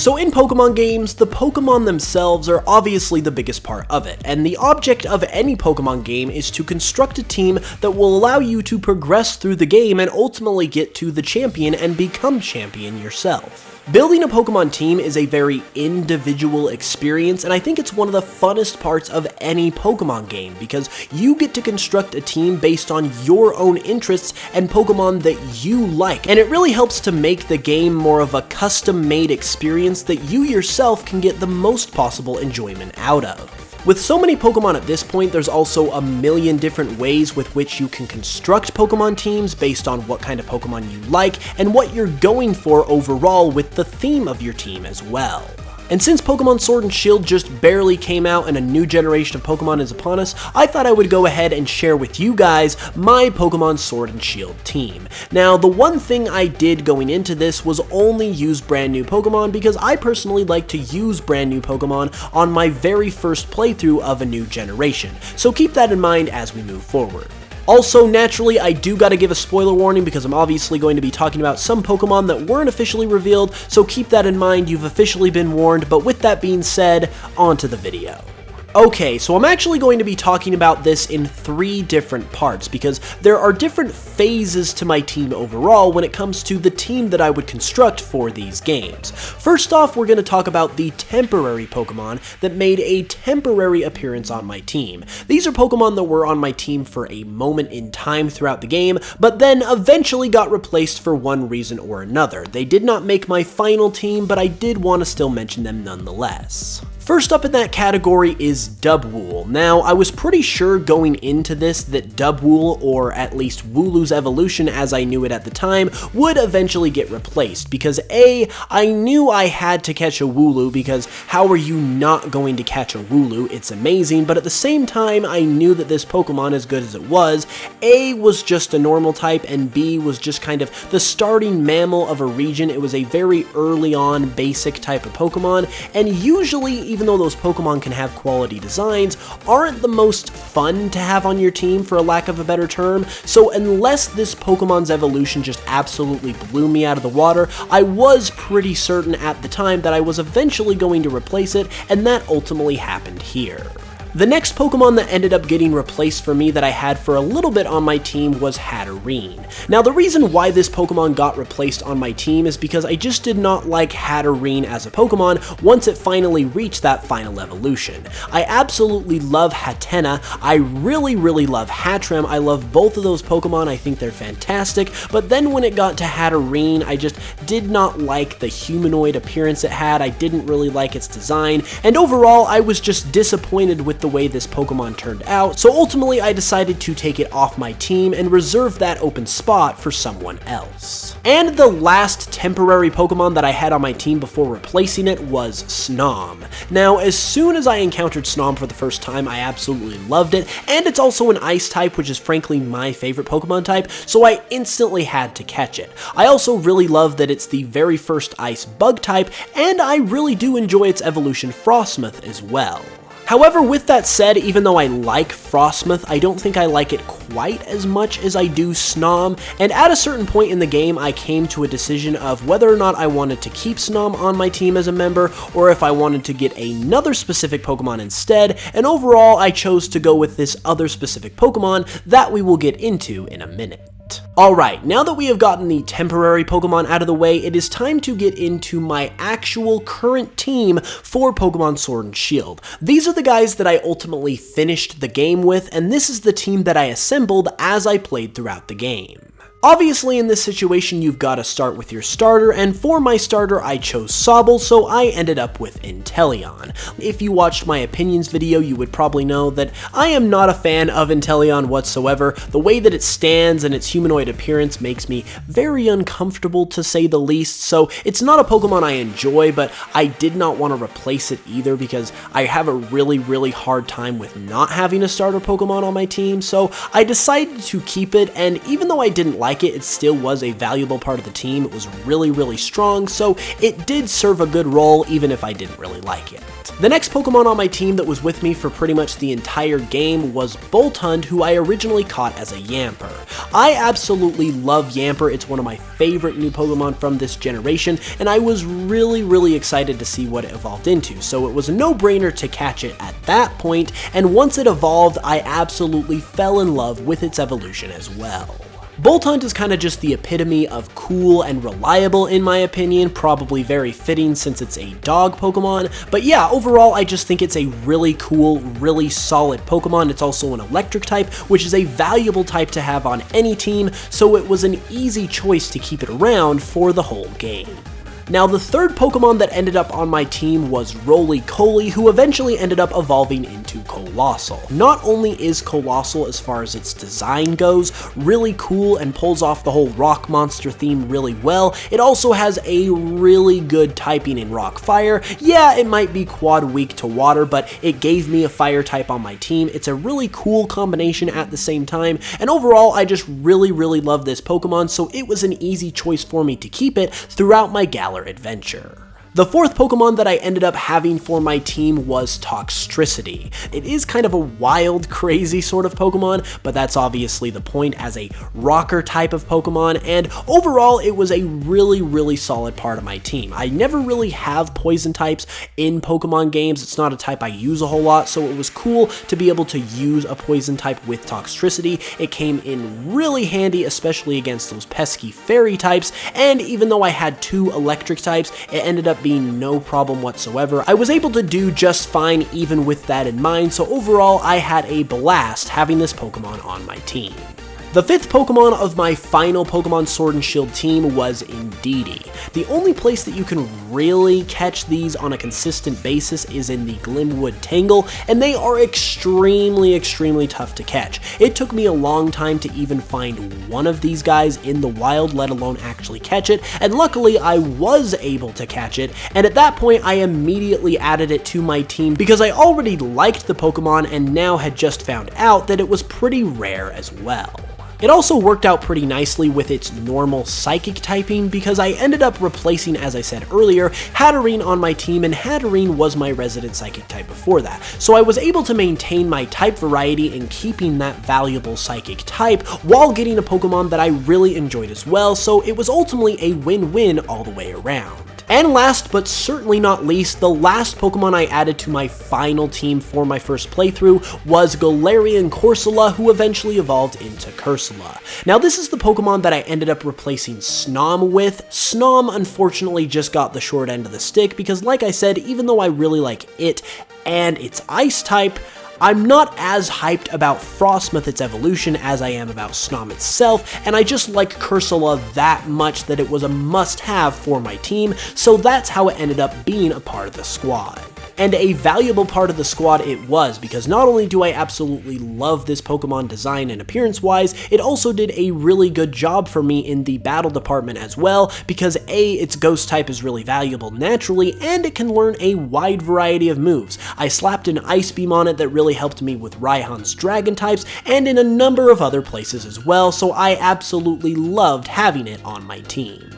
So in Pokemon games, the Pokemon themselves are obviously the biggest part of it, and the object of any Pokemon game is to construct a team that will allow you to progress through the game and ultimately get to the champion and become champion yourself. Building a Pokemon team is a very individual experience, and I think it's one of the funnest parts of any Pokemon game, because you get to construct a team based on your own interests and Pokemon that you like, and it really helps to make the game more of a custom-made experience that you yourself can get the most possible enjoyment out of. With so many Pokemon at this point, there's also a million different ways with which you can construct Pokemon teams based on what kind of Pokemon you like and what you're going for overall with the theme of your team as well. And since Pokemon Sword and Shield just barely came out and a new generation of Pokemon is upon us, I thought I would go ahead and share with you guys my Pokemon Sword and Shield team. Now, the one thing I did going into this was only use brand new Pokemon, because I personally like to use brand new Pokemon on my very first playthrough of a new generation, so keep that in mind as we move forward. Also, naturally, I do gotta give a spoiler warning because I'm obviously going to be talking about some Pokemon that weren't officially revealed, so keep that in mind, you've officially been warned, but with that being said, on to the video. Okay, so I'm actually going to be talking about this in 3 different parts, because there are different phases to my team overall when it comes to the team that I would construct for these games. First off, we're going to talk about the temporary Pokemon that made a temporary appearance on my team. These are Pokemon that were on my team for a moment in time throughout the game, but then eventually got replaced for one reason or another. They did not make my final team, but I did want to still mention them nonetheless. First up in that category is Dubwool. Now, I was pretty sure going into this that Dubwool, or at least Wooloo's evolution as I knew it at the time, would eventually get replaced, because A, I knew I had to catch a Wooloo, because how are you not going to catch a Wooloo? It's amazing, but at the same time, I knew that this Pokemon, as good as it was, A, was just a normal type, and B, was just kind of the starting mammal of a region. It was a very early on basic type of Pokemon, and usually, even though those Pokemon can have quality designs, aren't the most fun to have on your team, for a lack of a better term. So unless this Pokemon's evolution just absolutely blew me out of the water, I was pretty certain at the time that I was eventually going to replace it, and that ultimately happened here. The next Pokemon that ended up getting replaced for me that I had for a little bit on my team was Hatterene. Now, the reason why this Pokemon got replaced on my team is because I just did not like Hatterene as a Pokemon once it finally reached that final evolution. I absolutely love Hatenna, I really love Hattrem, I love both of those Pokemon, I think they're fantastic, but then when it got to Hatterene, I just did not like the humanoid appearance it had, I didn't really like its design, and overall I was just disappointed with the way this Pokemon turned out, so ultimately I decided to take it off my team and reserve that open spot for someone else. And the last temporary Pokemon that I had on my team before replacing it was Snom. Now, as soon as I encountered Snom for the first time, I absolutely loved it, and it's also an Ice type, which is frankly my favorite Pokemon type, so I instantly had to catch it. I also really love that it's the very first Ice Bug type, and I really do enjoy its evolution Frostmoth as well. However, with that said, even though I like Frostmoth, I don't think I like it quite as much as I do Snom, and at a certain point in the game, I came to a decision of whether or not I wanted to keep Snom on my team as a member, or if I wanted to get another specific Pokemon instead, and overall, I chose to go with this other specific Pokemon that we will get into in a minute. Alright, now that we have gotten the temporary Pokemon out of the way, it is time to get into my actual current team for Pokemon Sword and Shield. These are the guys that I ultimately finished the game with, and this is the team that I assembled as I played throughout the game. Obviously, in this situation, you've got to start with your starter, and for my starter, I chose Sobble, so I ended up with Inteleon. If you watched my opinions video, you would probably know that I am not a fan of Inteleon whatsoever. The way that it stands and its humanoid appearance makes me very uncomfortable, to say the least, so it's not a Pokemon I enjoy, but I did not want to replace it either because I have a really hard time with not having a starter Pokemon on my team, so I decided to keep it, and even though I didn't like it still was a valuable part of the team. It was really strong, so it did serve a good role even if I didn't really like it. The next Pokemon on my team that was with me for pretty much the entire game was Boltund, who I originally caught as a Yamper. I absolutely love Yamper, it's one of my favorite new Pokemon from this generation, and I was really excited to see what it evolved into, so it was a no-brainer to catch it at that point, and once it evolved, I absolutely fell in love with its evolution as well. Boltund is kind of just the epitome of cool and reliable in my opinion, probably very fitting since it's a dog Pokemon, but yeah, overall I just think it's a really cool, really solid Pokemon. It's also an electric type, which is a valuable type to have on any team, so it was an easy choice to keep it around for the whole game. Now, the third Pokemon that ended up on my team was Roly-Poly, who eventually ended up evolving into Colossal. Not only is Colossal, as far as its design goes, really cool and pulls off the whole rock monster theme really well, it also has a really good typing in Rock Fire. Yeah, it might be quad weak to water, but it gave me a fire type on my team. It's a really cool combination at the same time, and overall, I just really love this Pokemon, so it was an easy choice for me to keep it throughout my Galar adventure. The fourth Pokemon that I ended up having for my team was Toxtricity. It is kind of a wild, crazy sort of Pokemon, but that's obviously the point as a rocker type of Pokemon, and overall it was a really solid part of my team. I never really have poison types in Pokemon games, it's not a type I use a whole lot, so it was cool to be able to use a poison type with Toxtricity. It came in really handy, especially against those pesky fairy types, and even though I had two electric types, it ended up being no problem whatsoever. I was able to do just fine even with that in mind, so overall I had a blast having this Pokemon on my team. The fifth Pokemon of my final Pokemon Sword and Shield team was Indeedee. The only place that you can really catch these on a consistent basis is in the Glimwood Tangle, and they are extremely tough to catch. It took me a long time to even find one of these guys in the wild, let alone actually catch it, and luckily I was able to catch it, and at that point I immediately added it to my team because I already liked the Pokemon and now had just found out that it was pretty rare as well. It also worked out pretty nicely with its normal psychic typing because I ended up replacing, as I said earlier, Hatterene on my team, and Hatterene was my resident psychic type before that. So I was able to maintain my type variety and keeping that valuable psychic type while getting a Pokemon that I really enjoyed as well, so it was ultimately a win-win all the way around. And last but certainly not least, the last Pokemon I added to my final team for my first playthrough was Galarian Corsola, who eventually evolved into Cursula. Now this is the Pokemon that I ended up replacing Snom with. Snom unfortunately just got the short end of the stick because, like I said, even though I really like it and its ice type, I'm not as hyped about Frostmoth, its evolution, as I am about Snom itself, and I just like Cursula that much that it was a must-have for my team, so that's how it ended up being a part of the squad. And a valuable part of the squad it was, because not only do I absolutely love this Pokemon design and appearance-wise, it also did a really good job for me in the battle department as well, because A, its ghost type is really valuable naturally, and it can learn a wide variety of moves. I slapped an Ice Beam on it that really helped me with Raihan's dragon types, and in a number of other places as well, so I absolutely loved having it on my team.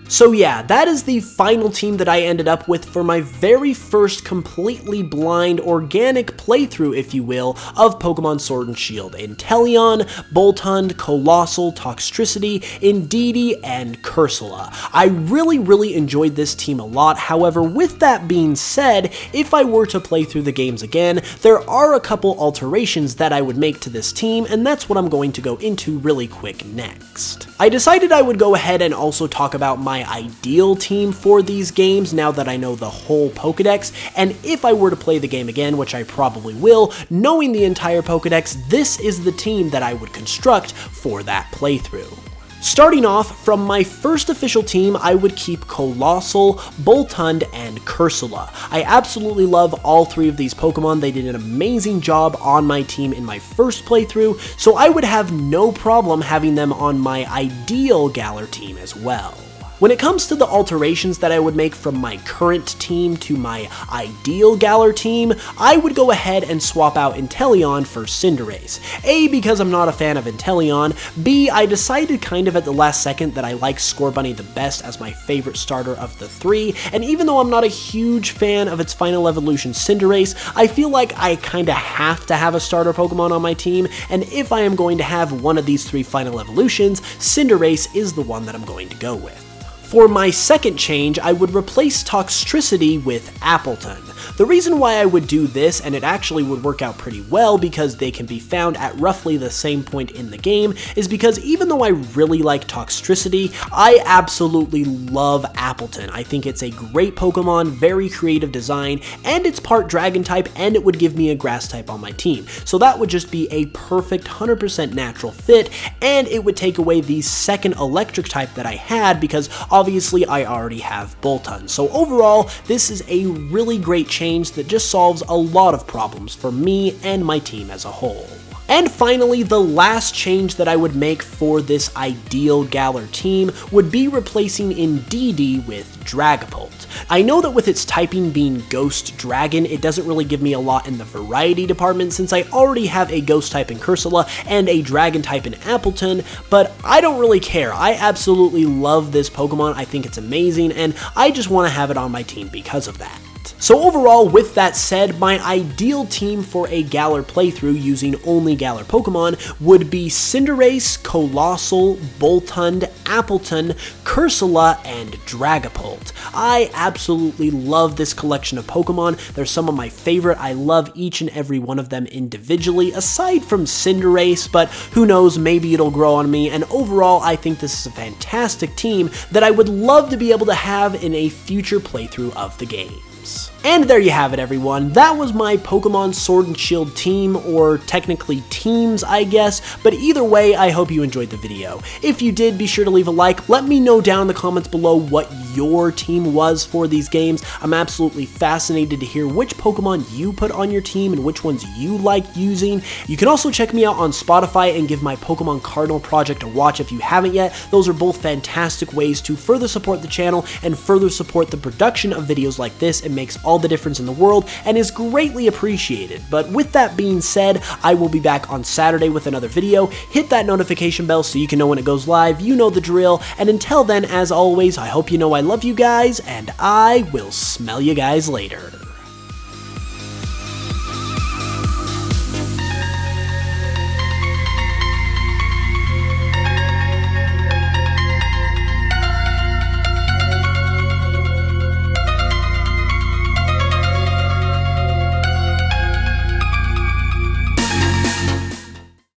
So yeah, that is the final team that I ended up with for my very first completely blind, organic playthrough, if you will, of Pokemon Sword and Shield. Inteleon, Boltund, Colossal, Toxtricity, Indeedee, and Cursula. I really enjoyed this team a lot. However, with that being said, if I were to play through the games again, there are a couple alterations that I would make to this team, and that's what I'm going to go into really quick next. I decided I would go ahead and also talk about my ideal team for these games now that I know the whole Pokedex, and if I were to play the game again, which I probably will, knowing the entire Pokedex, this is the team that I would construct for that playthrough. Starting off, from my first official team, I would keep Colossal, Boltund, and Cursula. I absolutely love all three of these Pokemon. They did an amazing job on my team in my first playthrough, so I would have no problem having them on my ideal Galar team as well. When it comes to the alterations that I would make from my current team to my ideal Galar team, I would go ahead and swap out Inteleon for Cinderace. A, because I'm not a fan of Inteleon. B, I decided kind of at the last second that I like Scorbunny the best as my favorite starter of the three, and even though I'm not a huge fan of its final evolution Cinderace, I feel like I kinda have to have a starter Pokemon on my team, and if I am going to have one of these three final evolutions, Cinderace is the one that I'm going to go with. For my second change, I would replace Toxtricity with Appleton. The reason why I would do this, and it actually would work out pretty well because they can be found at roughly the same point in the game, is because even though I really like Toxtricity, I absolutely love Appleton. I think it's a great Pokemon, very creative design, and it's part Dragon type, and it would give me a Grass type on my team. So that would just be a perfect 100% natural fit, and it would take away the second Electric type that I had because obviously I already have Boltund. So overall, this is a really great change that just solves a lot of problems for me and my team as a whole. And finally, the last change that I would make for this ideal Galar team would be replacing Indeedee with Dragapult. I know that with its typing being Ghost Dragon, it doesn't really give me a lot in the variety department since I already have a Ghost type in Cursula and a Dragon type in Appleton, but I don't really care. I absolutely love this Pokemon, I think it's amazing, and I just want to have it on my team because of that. So overall, with that said, my ideal team for a Galar playthrough using only Galar Pokemon would be Cinderace, Colossal, Boltund, Appleton, Cursula, and Dragapult. I absolutely love this collection of Pokemon. They're some of my favorite. I love each and every one of them individually, aside from Cinderace, but who knows, maybe it'll grow on me, and overall, I think this is a fantastic team that I would love to be able to have in a future playthrough of the game. And there you have it, everyone. That was my Pokemon Sword and Shield team, or technically teams, I guess, but either way, I hope you enjoyed the video. If you did, be sure to leave a like. Let me know down in the comments below what your team was for these games. I'm absolutely fascinated to hear which Pokemon you put on your team and which ones you like using. You can also check me out on Spotify and give my Pokemon Cardinal project a watch if you haven't yet. Those are both fantastic ways to further support the channel and further support the production of videos like this. It makes all the difference in the world and is greatly appreciated. But with that being said, I will be back on Saturday with another video. Hit that notification bell so you can know when it goes live. You know the drill. And until then, as always, I hope you know I love you guys, and I will smell you guys later.